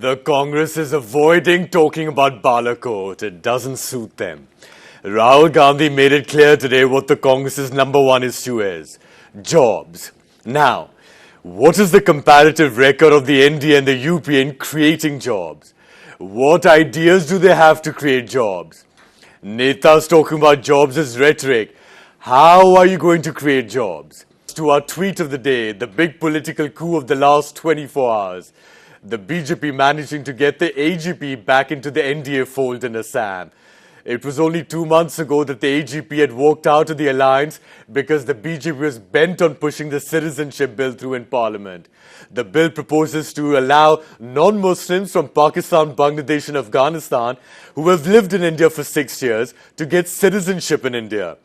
The Congress is avoiding talking about Balakot. It doesn't suit them. Rahul Gandhi made it clear today what the Congress's #1 issue is. Jobs. Now, what is the comparative record of the NDA and the UP in creating jobs? What ideas do they have to create jobs? Netas talking about jobs as rhetoric. How are you going to create jobs? To our tweet of the day, the big political coup of the last 24 hours. The BJP managing to get the AGP back into the NDA fold in Assam. It was only 2 months ago that the AGP had walked out of the alliance because the BJP was bent on pushing the citizenship bill through in parliament. The bill proposes to allow non-Muslims from Pakistan, Bangladesh and Afghanistan who have lived in India for 6 years to get citizenship in India.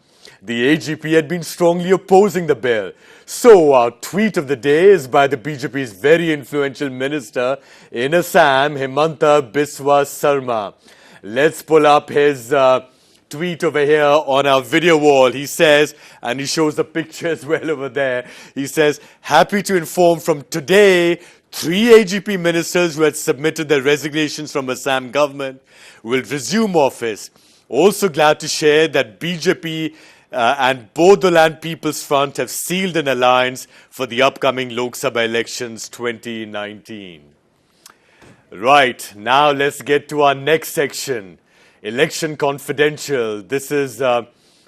The AGP had been strongly opposing the bill. So our tweet of the day is by the BJP's very influential minister in Assam, Himanta Biswa Sarma. Let's pull up his tweet over here on our video wall. He says, and he shows the picture as well over there, he says, happy to inform from today, 3 AGP ministers who had submitted their resignations from Assam government will resume office. Also glad to share that BJP and Bodoland People's Front have sealed an alliance for the upcoming Lok Sabha elections 2019. Right, now let's get to our next section, Election Confidential. This is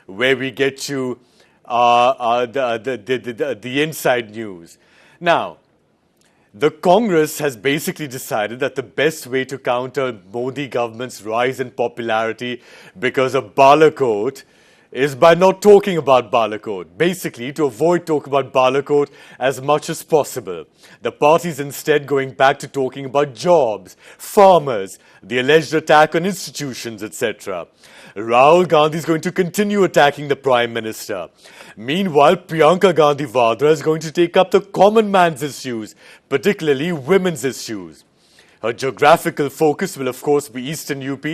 where we get you the inside news. Now, the Congress has basically decided that the best way to counter Modi government's rise in popularity because of Balakot is by not talking about Balakot. Basically, to avoid talking about Balakot as much as possible. The party is instead going back to talking about jobs, farmers, the alleged attack on institutions, etc. Rahul Gandhi is going to continue attacking the Prime Minister. Meanwhile, Priyanka Gandhi Vadra is going to take up the common man's issues, particularly women's issues. Her geographical focus will of course be Eastern UP,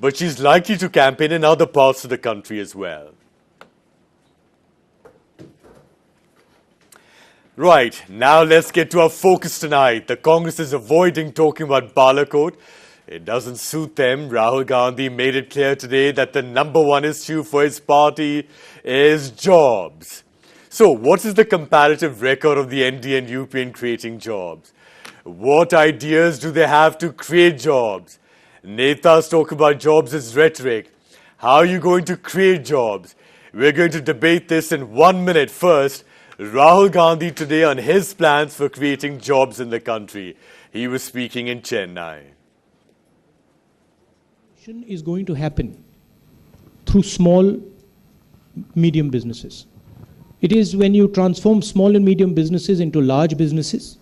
but she's likely to campaign in other parts of the country as well. Right, now let's get to our focus tonight. The Congress is avoiding talking about Balakot. It doesn't suit them. Rahul Gandhi made it clear today that the #1 issue for his party is jobs. So what is the comparative record of the NDA and UP in creating jobs? What ideas do they have to create jobs? Netas talk about jobs as rhetoric. How are you going to create jobs? We're going to debate this in 1 minute. First, Rahul Gandhi today on his plans for creating jobs in the country. He was speaking in Chennai. Is going to happen through small, medium businesses. It is when you transform small and medium businesses into large businesses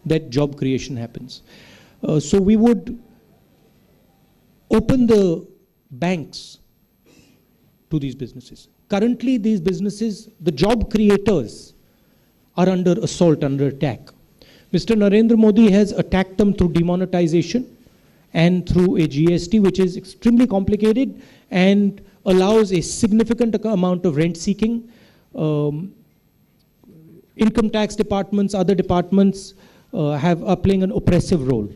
that job creation happens. So we would open the banks to these businesses. Currently, these businesses, the job creators, are under assault, under attack. Mr. Narendra Modi has attacked them through demonetization and through a GST, which is extremely complicated and allows a significant amount of rent seeking. Income tax departments, other departments are playing an oppressive role.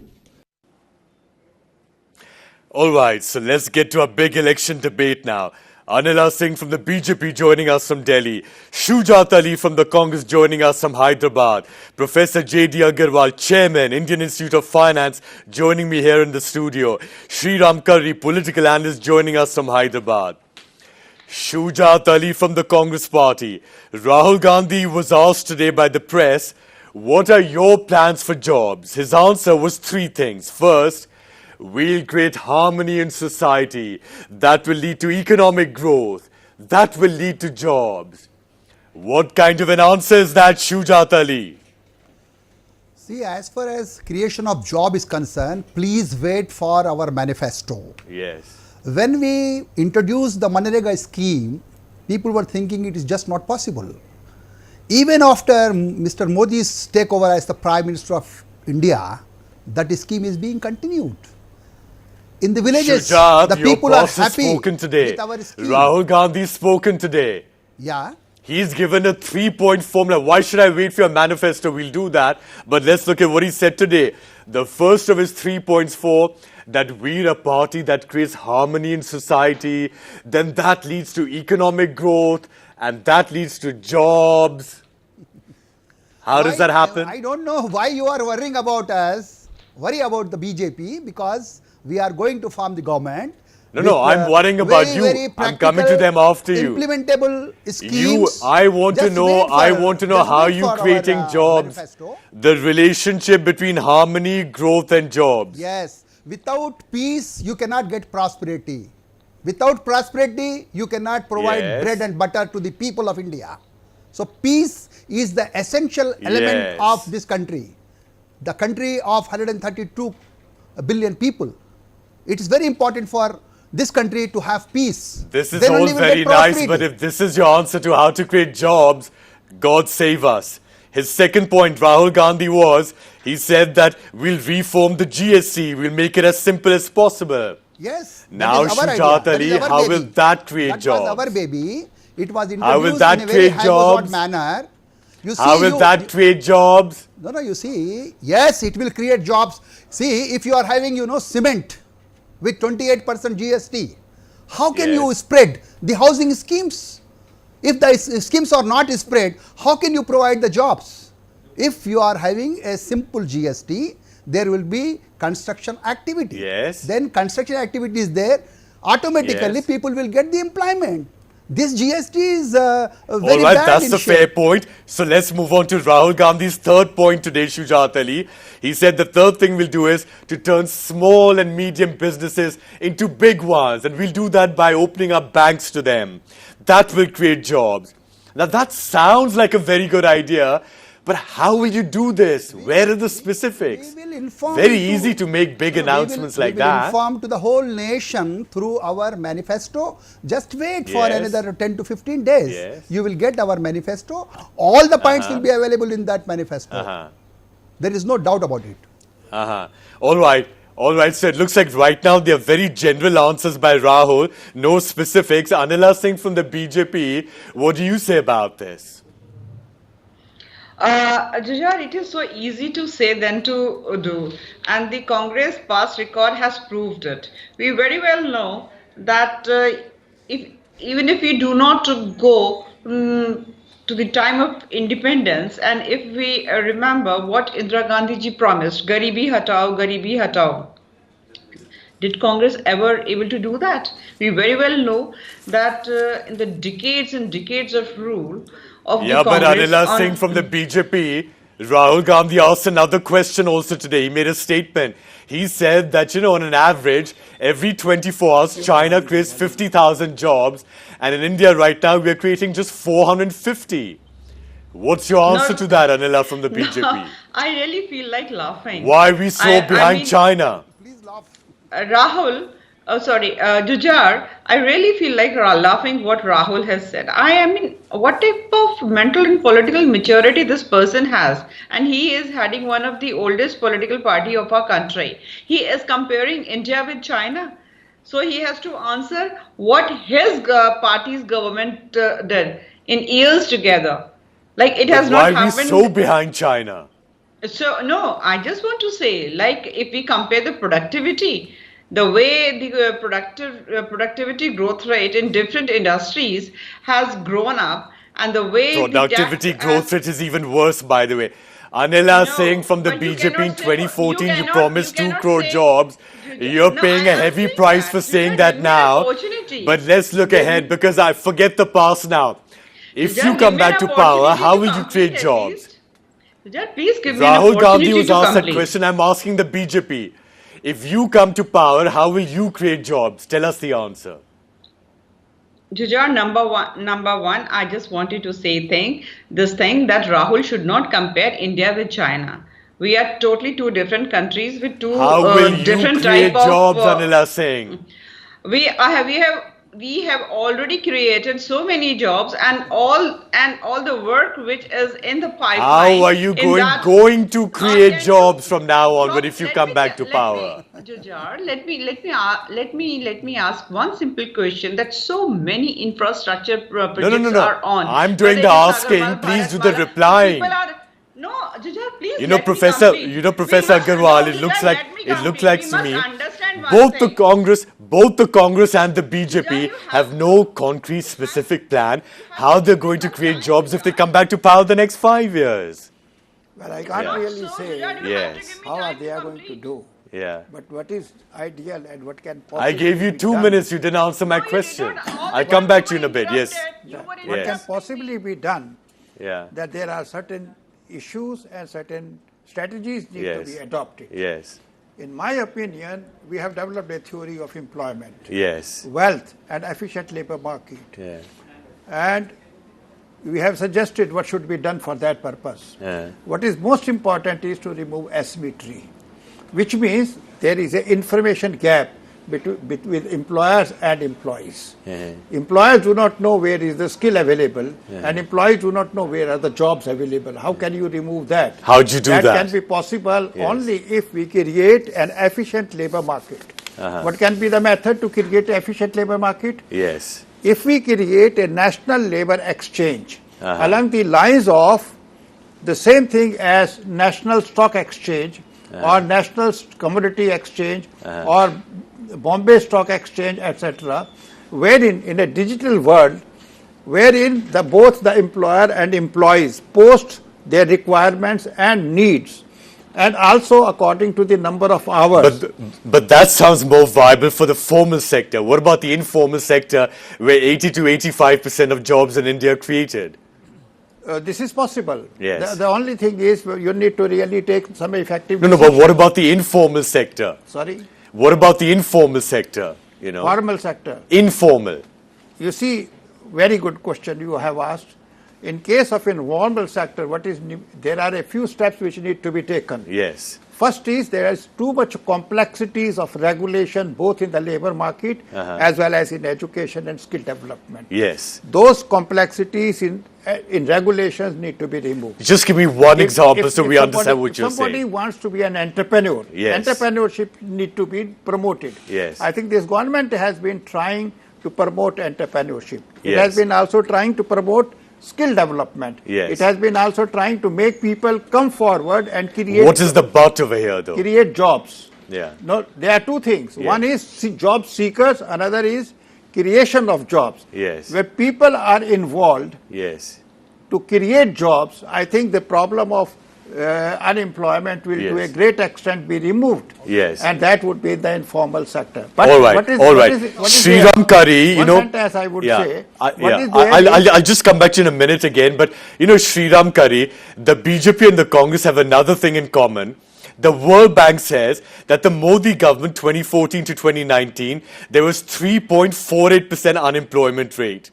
All right, so let's get to our big election debate now. Anila Singh from the BJP joining us from Delhi. Shujat Ali from the Congress joining us from Hyderabad. Professor J.D. Agarwal, Chairman, Indian Institute of Finance, joining me here in the studio. Sriram Curry, political analyst, joining us from Hyderabad. Shujat Ali from the Congress Party. Rahul Gandhi was asked today by the press, what are your plans for jobs? His answer was 3 things. First, we'll create harmony in society. That will lead to economic growth. That will lead to jobs. What kind of an answer is that, Shujat Ali? See, as far as creation of job is concerned, please wait for our manifesto. Yes. When we introduced the Manrega scheme, people were thinking it is just not possible. Even after Mr. Modi's takeover as the Prime Minister of India, that scheme is being continued. In the villages, Shujat, the people are happy spoken today. with our scheme. Rahul Gandhi spoken today. Yeah. He's given a 3-point formula. Why should I wait for your manifesto? We'll do that. But let's look at what he said today. The first of his 3 points for that we're a party that creates harmony in society. Then that leads to economic growth. And that leads to jobs. How does that happen? I don't know why you are worrying about us. Worry about the BJP because we are going to form the government. No, I'm worrying about you. I'm coming to them after you. Implementable schemes. I want to know how you creating jobs. Manifesto. The relationship between harmony, growth and jobs. Yes. Without peace, you cannot get prosperity. Without prosperity, you cannot provide bread and butter to the people of India. So peace is the essential element of this country. The country of 132 billion people. It is very important for this country to have peace. This is all very nice, but if this is your answer to how to create jobs, God save us. His second point, Rahul Gandhi, was, he said that we'll reform the GST, we'll make it as simple as possible. Yes. Now, Shujat Ali, how will that create jobs? That was our baby. It was introduced how will that in a very create jobs? manner. You see, how will that create jobs? No, you see, yes, it will create jobs. See, if you are having, cement with 28% GST, how can you spread the housing schemes? If the schemes are not spread, how can you provide the jobs? If you are having a simple GST, there will be construction activity. Yes. Then construction activity is there, automatically people will get the employment. This GST is very all right, bad that's a fair point. So let's move on to Rahul Gandhi's third point today, Shujat Ali. He said the third thing we'll do is to turn small and medium businesses into big ones. And we'll do that by opening up banks to them. That will create jobs. Now that sounds like a very good idea. But how will you do this? Where are the specifics? We will inform very easy to make big announcements like that. We will inform to the whole nation through our manifesto. Just wait for another 10 to 15 days. You will get our manifesto. All the points will be available in that manifesto. There is no doubt about it. All right. All right, so it looks like right now they are very general answers by Rahul. No specifics. Anila Singh from the BJP, what do you say about this? Jujar, it is so easy to say than to do, and the Congress past record has proved it. We very well know that even if we do not go to the time of independence, and if we remember what Indira Gandhi ji promised, Garibi Hatao, did Congress ever able to do that? We very well know that in the decades and decades of rule of the Congress... but Anila Singh from the BJP, Rahul Gandhi asked another question also today. He made a statement. He said that, on an average, every 24 hours, China creates 50,000 jobs. And in India right now, we are creating just 450. What's your answer to that, Anila from the BJP? No, I really feel like laughing. Why are we so behind China? Please laugh. Rahul, Jujar, I really feel like laughing what Rahul has said. What type of mental and political maturity this person has? And he is heading one of the oldest political party of our country. He is comparing India with China. So he has to answer what his party's government did in years together. Like it has not happened. Why are we so behind China? So, no, I just want to say, like, if we compare the productivity, the way the productivity growth rate in different industries has grown up, and the way productivity growth rate is even worse, by the way. Anila Singh from the BJP in 2014, you promised 2 crore jobs. You're paying a heavy price for saying that now. But let's look ahead, because I forget the past now. If you come back to power, how will you create jobs? Please give Rahul Gandhi was asked that question. I'm asking the BJP. If you come to power, how will you create jobs? Tell us the answer. Jujar, number one, I just wanted to say this thing that Rahul should not compare India with China. We are totally two different countries with two different type of... How will you create jobs, Anila Singh? We have we have already created so many jobs, and all the work which is in the pipeline. How are you in that, going to create can jobs from now onward Prof, if you come back to power? Jujar, let me ask one simple question that so many infrastructure projects No. are on. I'm doing whether the it is asking. Agarwal, Please do Bharat the Mala, replying. people are no, Jujar, please You know, let me complete. Professor We must, Agarwal, no, Jujar, let me it looks complete. like We to must me, understand one thing. both the Congress and the BJP you have no concrete specific plan how they're going to create jobs if they come back to power the next 5 years. Well, I can't really say Jujar, you have to Yes. give me how are time they to are going to complete. do. Yeah. But what is ideal and what can possibly I gave you be 2 done, minutes. You didn't answer my No, you did question. not. All I'll the come time back you to you in a were bit. Yes. interrupted. You were what can Yes. interrupting possibly me. be done, Yeah. that there are certain issues and certain strategies need to be Yes. adopted. Yes. In my opinion, we have developed a theory of employment, Yes. wealth, and efficient labor market. Yeah. And we have suggested what should be done for that purpose. Yeah. What is most important is to remove asymmetry, which means there is an information gap between employers and employees. Yeah. Employers do not know where is the skill available, and employees do not know where are the jobs available. How can you remove that? How'd you do that? That can be possible only if we create an efficient labor market. What can be the method to create an efficient labor market? Yes. If we create a national labor exchange along the lines of the same thing as national stock exchange or national commodity exchange or Bombay Stock Exchange, etc., wherein in a digital world, wherein both the employer and employees post their requirements and needs, and also according to the number of hours. But that sounds more viable for the formal sector. What about the informal sector where 80 to 85% of jobs in India are created? This is possible. Yes. The only thing is you need to really take some effective No, but what about the informal sector? Sorry? What about the informal sector? You know, Formal sector. informal. You see, very good question you have asked. In case of informal sector, there are a few steps which need to be taken. Yes. First is there is too much complexities of regulation both in the labor market as well as in education and skill development. Yes. Those complexities in regulations need to be removed. Just give me one example so if we understand what you're somebody saying. wants to be an entrepreneur, Yes. entrepreneurship need to be promoted. Yes. I think this government has been trying to promote entrepreneurship. It Yes. has been also trying to promote skill development. Yes. It has been also trying to make people come forward and create What is the but over here, though? create jobs. Yeah. No, there are two things. Yeah. One is job seekers, another is creation of jobs. Yes. Where people are involved Yes. to create jobs, I think the problem of unemployment will to a Yes. great extent be removed. Yes. And that would be the informal sector. But All right, what right. is Sriram there? Curry, you One know. sentence I would yeah, say. I, What yeah. is there I'll just come back to you in a minute again. But, you know, Sriram Curry, the BJP and the Congress have another thing in common. The World Bank says that the Modi government, 2014 to 2019, there was 3.48% unemployment rate.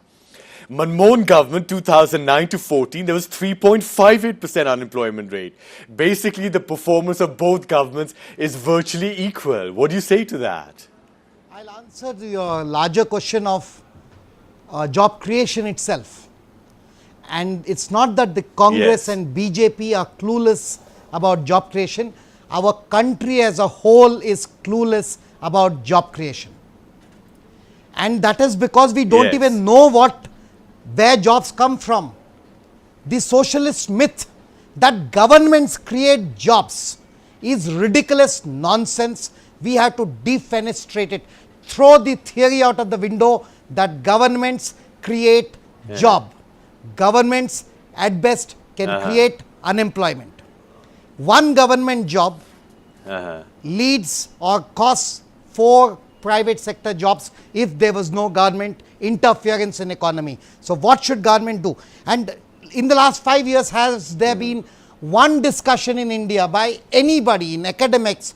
Manmohan government 2009 to 14 there was 3.58% unemployment rate. Basically the performance of both governments is virtually equal. What do you say to that? I'll answer your larger question of job creation itself. And it's not that the Congress Yes. and BJP are clueless about job creation. Our country as a whole is clueless about job creation. And that is because we don't Yes. even know where jobs come from. The socialist myth that governments create jobs is ridiculous nonsense. We have to defenestrate it. Throw the theory out of the window that governments create job. Governments at best can create unemployment. One government job leads or costs 4 private sector jobs if there was no government interference in economy. So what should government do? And in the last 5 years, has there been one discussion in India by anybody in academics,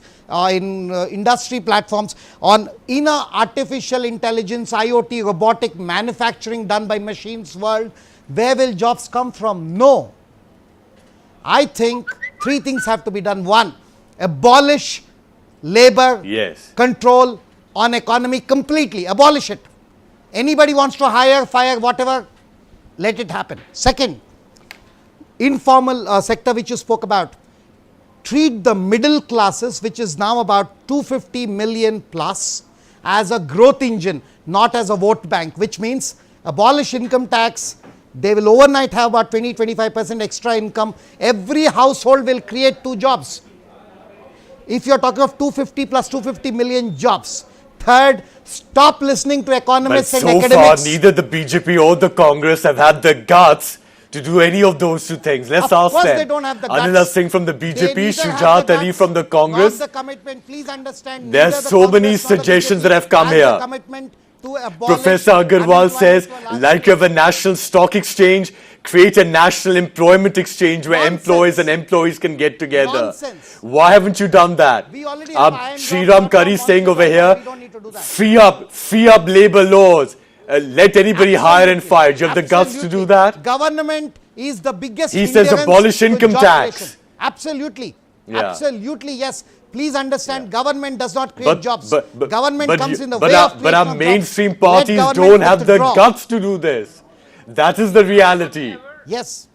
in industry platforms on inner artificial intelligence, IoT, robotic manufacturing done by machines world? Where will jobs come from? No. I think 3 things have to be done. 1, abolish labor Yes. control on economy completely. Abolish it. Anybody wants to hire, fire, whatever, let it happen. Second, informal sector which you spoke about, treat the middle classes, which is now about 250 million plus, as a growth engine, not as a vote bank, which means abolish income tax. They will overnight have about 20-25% extra income. Every household will create 2 jobs. If you are talking of 250 plus 250 million jobs. Third, stop listening to But economists and so far, academics. neither the BJP or the Congress have had the guts to do any of those 2 things. Let's Of ask course them. they don't have the guts. Anila Singh from the They BJP, neither have Shujat the Ali guts, from the Congress. nor the commitment. Please understand. There are neither the so many Congress nor the suggestions BJP that have come has here. the commitment to abolish Professor Agarwal unemployment says, to a large like you have a national stock exchange, create a national employment exchange where Nonsense. employees and employees can get together. Nonsense. Why haven't you done that? We already have iron Sriram drops Kari from saying over Monster, here, we don't need to do that. free up labor laws. Let anybody hire and fire. Do you have the guts to do Absolutely. that? Government is the biggest He says hindrance abolish to income job tax. creation. Absolutely. Yeah. Absolutely, yes. Please understand, government does not create jobs. Government comes in the but way our, of but our creation of mainstream jobs. Let parties government don't have the withdraw. guts to do this. That is the reality. Yes.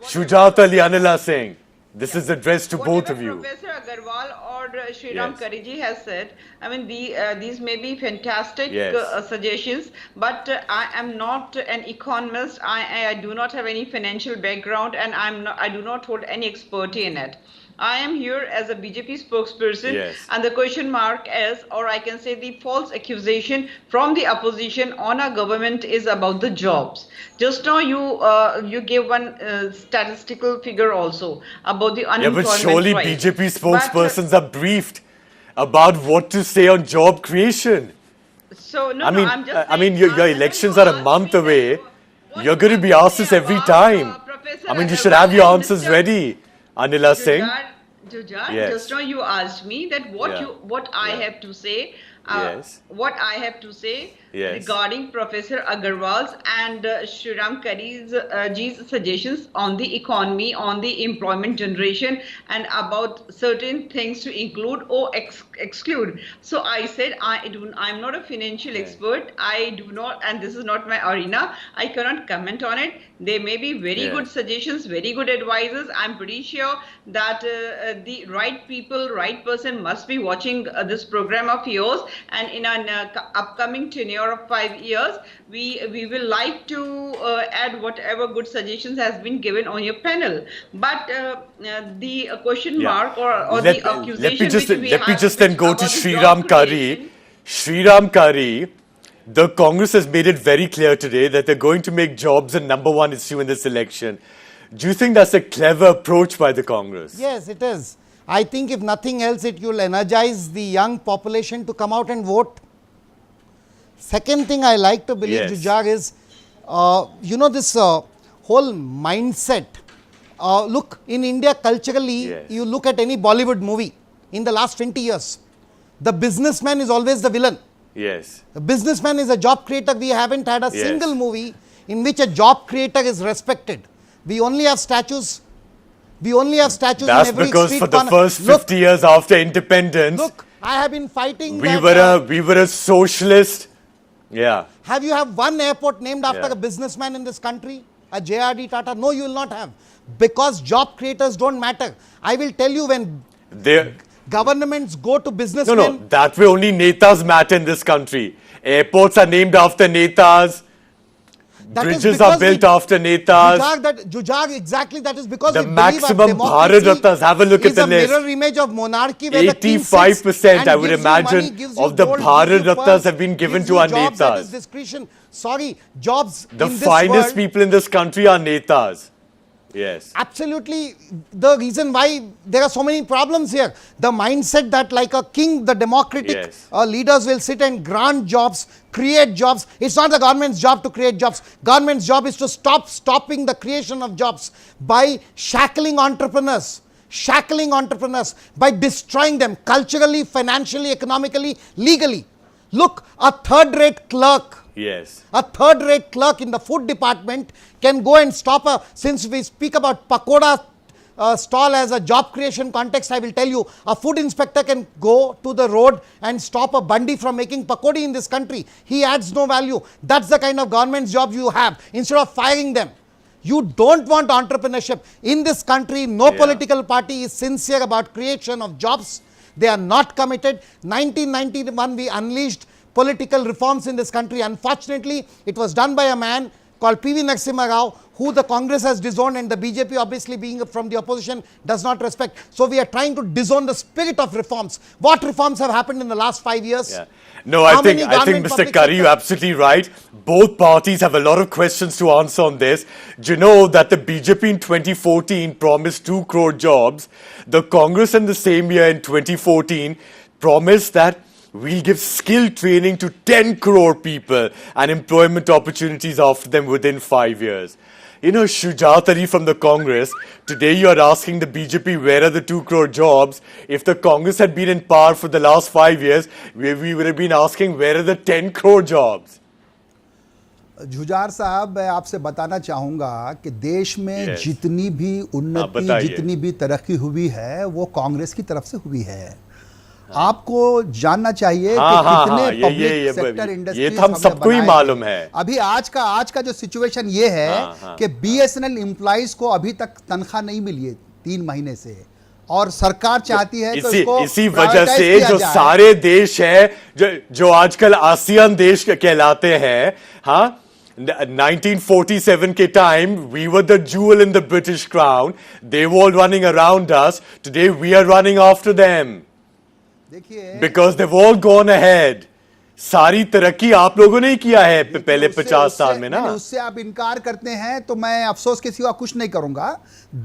Shujat Ali, Anila Singh, this is addressed to both Whatever of you. Professor Agarwal or Sriram Yes. Kariji has said, I mean, these may be fantastic Yes. suggestions, but I am not an economist. I do not have any financial background, and I do not hold any expertise in it. I am here as a BJP spokesperson, Yes. and the question mark is, or I can say the false accusation from the opposition on our government is about the jobs. Just now you gave one statistical figure also about the Yeah, unemployment but surely rate. BJP But, spokespersons are briefed about what to say on job creation. so no, I mean, I'm just I mean, saying, your elections are a asked month me away. what You're going to you be have asked say this every about, time. Professor I mean, you Agarwal should have your and answers Mr. ready, Anila Singh. Jujat, Yes. just now you asked me that Yeah. what I Yeah. have to say, Yes. what I have to say Yes. regarding Professor Agarwal's and Shriram Kari's G's suggestions on the economy, on the employment generation, and about certain things to include or exclude. So I said I'm not a financial expert. I do not, and this is not my arena. I cannot comment on it. They may be very Yeah. good suggestions, very good advices. I'm pretty sure that the right people, right person must be watching this program of yours, and in an upcoming tenure of 5 years, we will like to add whatever good suggestions has been given on your panel. But the question mark or the accusation let me just then go to Sriram Kari. Sriram Kari, the Congress has made it very clear today that they're going to make jobs a #1 issue in this election. Do you think that's a clever approach by the Congress? Yes, it is. I think if nothing else, it will energize the young population to come out and vote. Second thing I like to believe, Yes. Jujag, is, this whole mindset. Look, in India, culturally, Yes. you look at any Bollywood movie in the last 20 years, the businessman is always the villain. Yes. The businessman is a job creator. We haven't had a Yes. single movie in which a job creator is respected. We only have statues. That's in every because street for the corner. first 50 years after independence, Look, I have been fighting. we that, were a socialist. Yeah. Have you have one airport named after Yeah. a businessman in this country? A JRD Tata? No, you will not have. Because job creators don't matter. I will tell you, when They governments go to No, businessmen. no, that way only netas matter in this country. Airports are named after netas. That is Bridges are because built we- after netas. Jujag, exactly, that is because The we believe maximum our democracy Bharat Ratnas, have a look at is the a list. mirror image of monarchy, where the king sits 85%, and I would gives you money, imagine, gives you of the gold, Bharat gives you Ratnas pearls, have been given gives to you our jobs at his netas. discretion. Sorry, jobs The in this finest world, people in this country are netas. Yes. absolutely the reason why there are so many problems here. The mindset that like a king, the democratic Yes. leaders will sit and grant jobs, create jobs. It's not the government's job to create jobs. Government's job is to stopping the creation of jobs by shackling entrepreneurs, by destroying them culturally, financially, economically, legally. Look, a third-rate clerk. Yes. A third-rate clerk in the food department can go and stop since we speak about pakoda stall as a job creation context, I will tell you, a food inspector can go to the road and stop a bandi from making pakodi in this country. He adds no value. That's the kind of government job you have. Instead of firing them, you don't want entrepreneurship. In this country, no political party is sincere about creation of jobs. They are not committed. 1991, we unleashed political reforms in this country. Unfortunately, it was done by a man called P.V. Narasimha Rao, who the Congress has disowned, and the BJP, obviously being from the opposition, does not respect. So we are trying to disown the spirit of reforms. What reforms have happened in the last 5 years? Yeah. No, I think Mr. Curry, you're absolutely right. Both parties have a lot of questions to answer on this. Do you know that the BJP in 2014 promised 2 crore jobs? The Congress in the same year in 2014 promised that we'll give skill training to 10 crore people and employment opportunities after them within 5 years. You know, Shujat Ali from the Congress, today you are asking the BJP where are the 2 crore jobs. If the Congress had been in power for the last 5 years, we would have been asking where are the 10 crore jobs. जुजार साहब, मैं आपसे बताना चाहूँगा कि देश में जितनी भी उन्नति, जितनी भी तरक्की हुई है, वो कांग्रेस की तरफ से हुई है। आपको जानना चाहिए कि कितने पब्लिक सेक्टर इंडस्ट्रीज हम सबको ही मालूम है। अभी आज का जो सिचुएशन ये है कि बीएसएनएल एम्प्लॉइज को अभी तक तनख्वाह नहीं मिली है 3 महीने से, और सरकार चाहती है तो इसको इसी वजह से जो सारे देश है जो आजकल आसियान देश कहलाते हैं, हाँ, 1947 के time we were the jewel in the British crown. They were all running around us. Today we are running after them. Because they've all gone ahead. सारी तरक्की आप लोगों ने ही किया है पहले 50 साल में ना। उससे आप इनकार करते हैं तो मैं अफसोस के सिवा कुछ नहीं करूंगा।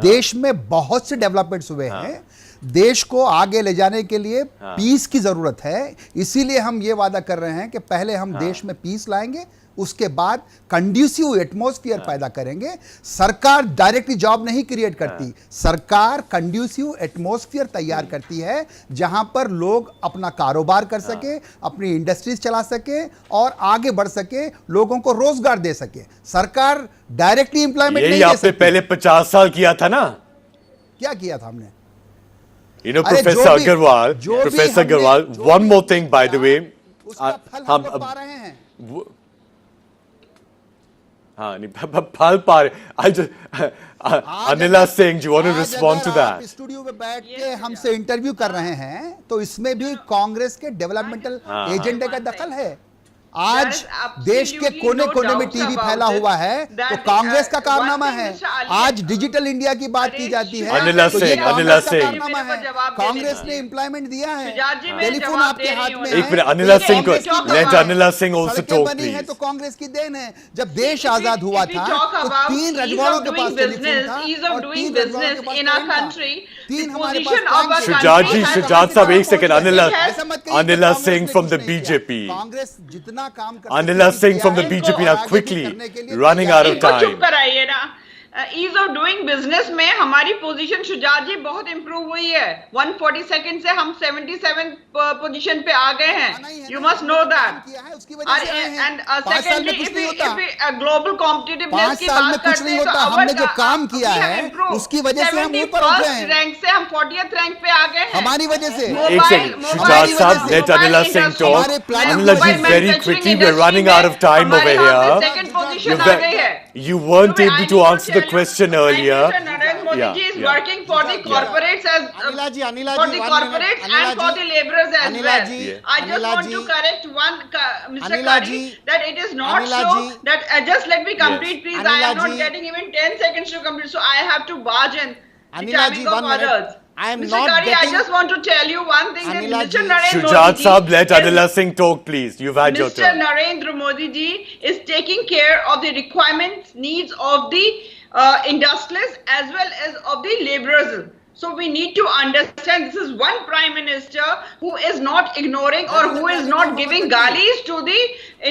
देश में बहुत से डेवलपमेंट्स हुए हैं। देश को आगे ले जाने के लिए पीस की जरूरत है, इसीलिए हम ये वादा कर रहे हैं कि पहले हम देश में पीस लाएंगे, उसके बाद कंड्यूसिव एटमॉस्फेयर पैदा करेंगे। सरकार डायरेक्टली जॉब नहीं क्रिएट करती, सरकार कंड्यूसिव एटमॉस्फेयर तैयार करती है जहां पर लोग अपना कारोबार कर सके, अपनी इंडस्ट्रीज चला सके और आगे बढ़ सके, लोगों को रोजगार दे सके। सरकार डायरेक्टली एम्प्लॉयमेंट नहीं दे सकती। आपने पहले 50 साल किया था ना। क्या किया था हमने? You know, Professor Agarwal, one more thing, by the way. हम पा रहे हैं। फल पा रहे। Anila Singh, do you want to respond to that? Studio में बैठ के हमसे इंटरव्यू कर रहे हैं तो इसमें भी कांग्रेस के डेवलपमेंटल एजेंडे का दखल है। आज देश के कोने कोने में टीवी फैला हुआ है तो कांग्रेस का कारनामा है। आज डिजिटल इंडिया की बात की जाती है, अनिला सिंह, कांग्रेस ने एम्प्लॉयमेंट दिया है, टेलीफोन आपके हाथ में है। एक मिनट, अनिला सिंह को let Anila Singh also talk बनी है तो कांग्रेस की देन है। जब देश आजाद हुआ था तो 3 रजवाड़ों के पास टेलीफोन था और 3 रजवाड़ों के पास 3 हमारे पास। शुजात साहब एक second, Anila Singh from the BJP, Congress जितना Anila Singh from the BJP now quickly running out of time. चुप कराइए ना। ईज ऑफ डूइंग बिजनेस में हमारी पोजीशन शुजात जी बहुत इंप्रूव हुई है। 140 सेकंड से हम 77 पोजीशन पे आ गए हैं। You must know that. And secondly if global competitiveness की बात करते हैं तो हमने जो काम किया है उसकी वजह से हम ऊपर उठ गए हैं। रैंक से हम 40th रैंक पे आ गए हैं हमारी वजह से। एक सेकंड, शुजात साहब, let Anila Singh talk. Anila ji, very quickly, we are running out of time over here. Second position आ गई है। You weren't able to answer the question earlier. Narendra Modi ji is working for the corporates as for the corporates and for the laborers as well. I just want to correct one, Mr. Kari, that it is not so that just let me complete, please. I am not getting even 10 seconds to complete, so I have to barge in the timing of others. Mr. Kari, I just want to tell you one thing. Mr. Narendra Shujat Modi Saab, let Anila Singh talk, please. You've had your turn. Mr. Narendra Modi ji is taking care of the requirements, needs of the industrialists as well as of the laborers. So we need to understand this is one Prime Minister who is not ignoring or who is not giving galis to the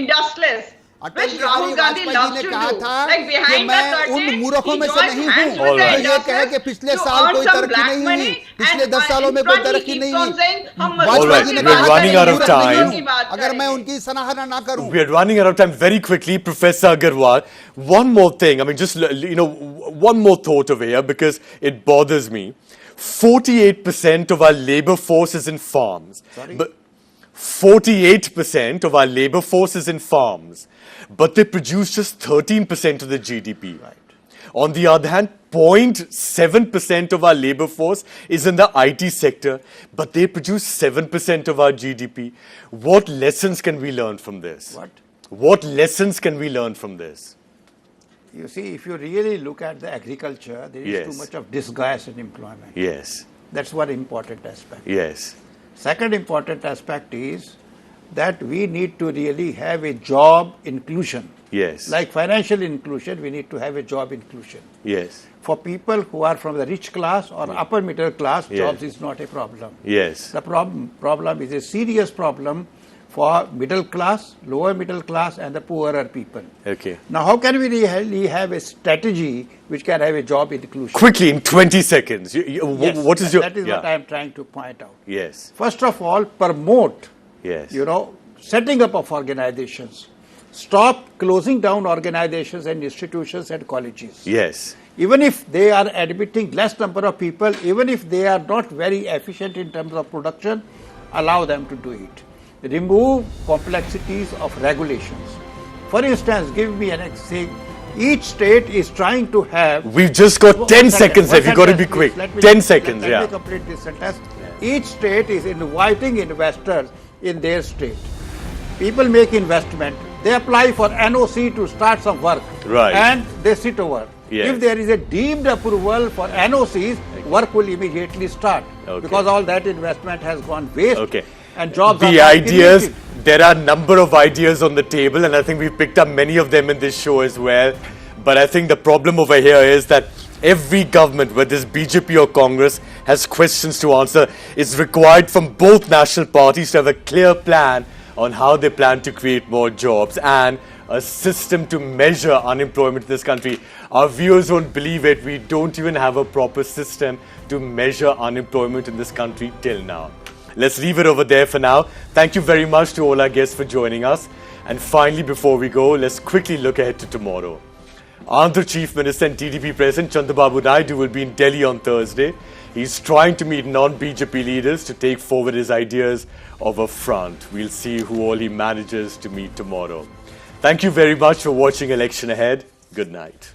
industrialists. Atal which Bihari Rahul Gandhi Vajpayee ji loves ने to कहा do. था Like कि behind the मैं उन curtain, मूर्खों he में से joins नहीं hands हूँ with the जो ये कहे कि industries पिछले to साल earn कोई some तरक्की black नहीं हुई, money, पिछले and 10 सालों in में कोई front he तरक्की keeps नहीं on हुई। saying, "हम All मजदूरों right, की वाजपेयी जी ने we're बात कहा running कि out मैं of मूर्ख नहीं time. मजदूरों की हूँ बात अगर मैं करेंगे। उनकी सराहना ना करूँ। We are running out of time very quickly. Professor Agarwal, one more thing. I mean, just, one more thought over here because it bothers me. 48% of our labor force is in farms. Sorry? But 48% of our labor force is in farms, but they produce just 13% of the GDP. Right. On the other hand, 0.7% of our labor force is in the IT sector, but they produce 7% of our GDP. What lessons can we learn from this? What? What lessons can we learn from this? You see, if you really look at the agriculture, there is Yes. too much of disguise in employment. Yes, That's one important aspect. yes, Second important aspect is that we need to really have a job inclusion. yes, Like financial inclusion, we need to have a job inclusion. yes, For people who are from the rich class or upper middle class, Yeah. jobs is not a problem. yes, The problem is a serious problem for middle class, lower middle class, and the poorer people. okay. Now, how can we really have a strategy which can have a job inclusion? Quickly, in 20 seconds, Yes, what is your... that is what I am trying to point out. Yes, First of all, promote, yes, setting up of organizations. Stop closing down organizations and institutions and colleges. yes, Even if they are admitting less number of people, even if they are not very efficient in terms of production, allow them to do it. Remove complexities of regulations. For instance, give me an example. Each state is trying to have... We've just got 10 seconds left. You've got to be quick. 10 seconds, Let yeah. me complete this sentence. Each state is inviting investors in their state. People make investment. They apply for NOC to start some work. Right. And they sit over. Yes. If there is a deemed approval for NOCs, work will immediately start. Okay. Because all that investment has gone waste. Okay. And jobs are The not ideas, created. there are a number of ideas on the table, and I think we've picked up many of them in this show as well. But I think the problem over here is that every government, whether it's BJP or Congress, has questions to answer. It's required from both national parties to have a clear plan on how they plan to create more jobs and a system to measure unemployment in this country. Our viewers won't believe it. We don't even have a proper system to measure unemployment in this country till now. Let's leave it over there for now. Thank you very much to all our guests for joining us. And finally, before we go, let's quickly look ahead to tomorrow. Andhra Chief Minister and TDP President Chandrababu Naidu will be in Delhi on Thursday. He's trying to meet non-BJP leaders to take forward his ideas of a front. We'll see who all he manages to meet tomorrow. Thank you very much for watching Election Ahead. Good night.